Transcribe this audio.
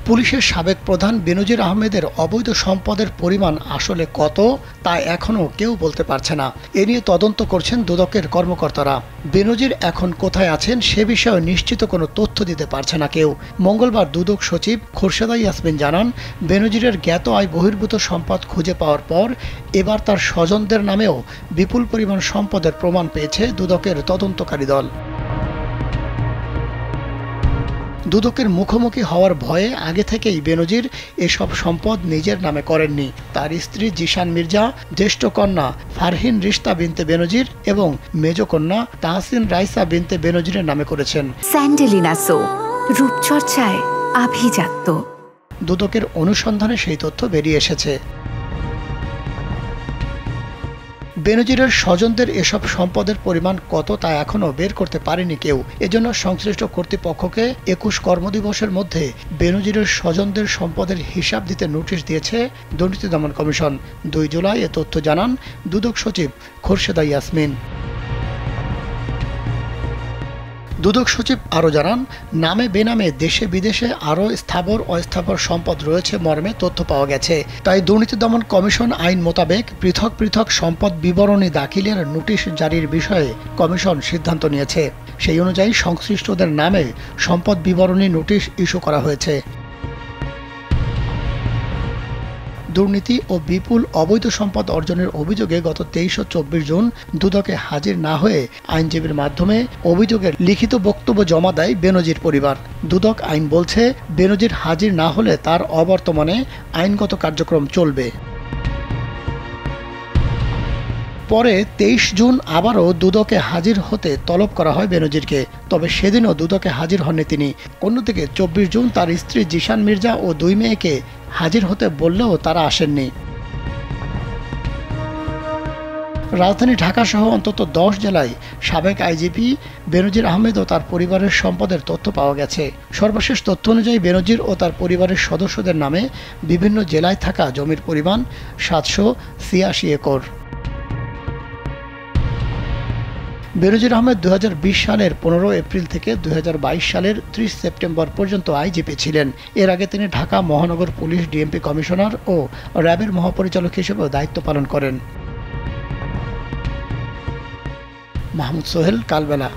পুলিশের সাবেক প্রধান বেনজির আহমেদের অবৈধ সম্পদের পরিমাণ আসলে কত তা এখনও কেউ বলতে পারছে না। এ নিয়ে তদন্ত করছেন দুদকের কর্মকর্তারা। বেনজির এখন কোথায় আছেন সে বিষয়ে নিশ্চিত কোনো তথ্য দিতে পারছে না কেউ। মঙ্গলবার দুদক সচিব খোরশেদা ইয়াসমিন জানান, বেনজিরের জ্ঞাত আয় বহির্ভূত সম্পদ খুঁজে পাওয়ার পর এবার তার স্বজনদের নামেও বিপুল পরিমাণ সম্পদের প্রমাণ পেয়েছে দুদকের তদন্তকারী দল। দুদকের মুখোমুখি হওয়ার ভয়ে আগে থেকেই বেনজির এসব সম্পদ নিজের নামে করেননি। তার স্ত্রী জিশান মির্জা, জ্যেষ্ঠ কন্যা ফারহিন রিশতা বিনতে বেনজির এবং মেজ কন্যা তাহসিন রাইসা বিনতে বেনজিরের নামে করেছেন। স্যান্ডেলিনা সো, রূপচর্চায় আভিজাত্য। দুদকের অনুসন্ধানে সেই তথ্য বেরিয়ে এসেছে। বেনজিরের স্বজনদের এসব সম্পদের পরিমাণ কত তা এখনও বের করতে পারেনি কেউ। এজন্য সংশ্লিষ্ট কর্তৃপক্ষকে ২১ কর্মদিবসের মধ্যে বেনজিরের স্বজনদের সম্পদের হিসাব দিতে নোটিশ দিয়েছে দুর্নীতি দমন কমিশন। ২ জুলাই এ তথ্য জানান দুদক সচিব খোরশেদা ইয়াসমিন। দুদক সচিব আরও জানান, নামে বেনামে দেশে বিদেশে আরও স্থাবর অস্থাবর সম্পদ রয়েছে মর্মে তথ্য পাওয়া গেছে। তাই দুর্নীতি দমন কমিশন আইন মোতাবেক পৃথক পৃথক সম্পদ বিবরণী দাখিলের নোটিশ জারির বিষয়ে কমিশন সিদ্ধান্ত নিয়েছে। সেই অনুযায়ী সংশ্লিষ্টদের নামে সম্পদ বিবরণী নোটিশ ইস্যু করা হয়েছে। দুর্নীতি ও বিপুল অবৈধ সম্পদ অর্জনের অভিযোগে গত ২৩ ও ২৪ জুন দুদকে হাজির না হয়ে আইনজীবীর মাধ্যমে অভিযোগের লিখিত বক্তব্য জমা দেয় বেনজির পরিবার। দুদক আইন বলছে, বেনজির হাজির না হলে তার অবর্তমানে আইনগত কার্যক্রম চলবে। পরে ২৩ জুন আবারও দুদকে হাজির হতে তলব করা হয় বেনজিরকে, তবে সেদিনও দুদকে হাজির হননি তিনি। অন্যদিকে ২৪ জুন তার স্ত্রী জিশান মির্জা ও ২ মেয়েকে হাজির হতে বললেও তারা আসেননি। রাজধানী ঢাকাসহ অন্তত ১০ জেলায় সাবেক আইজিপি বেনজির আহমেদ ও তার পরিবারের সম্পদের তথ্য পাওয়া গেছে। সর্বশেষ তথ্য অনুযায়ী বেনজির ও তার পরিবারের সদস্যদের নামে বিভিন্ন জেলায় থাকা জমির পরিমাণ ৭৮৬ একর। বেনজির আহমেদ ২০২০ সালের ১৫ এপ্রিল থেকে ২০২২ সালের ৩০ সেপ্টেম্বর পর্যন্ত আইজিপি ছিলেন। এর আগে তিনি ঢাকা মহানগর পুলিশ ডিএমপি কমিশনার ও র্যাবের মহাপরিচালক হিসেবেও দায়িত্ব পালন করেন। মাহমুদ সোহেল, কালবেলা।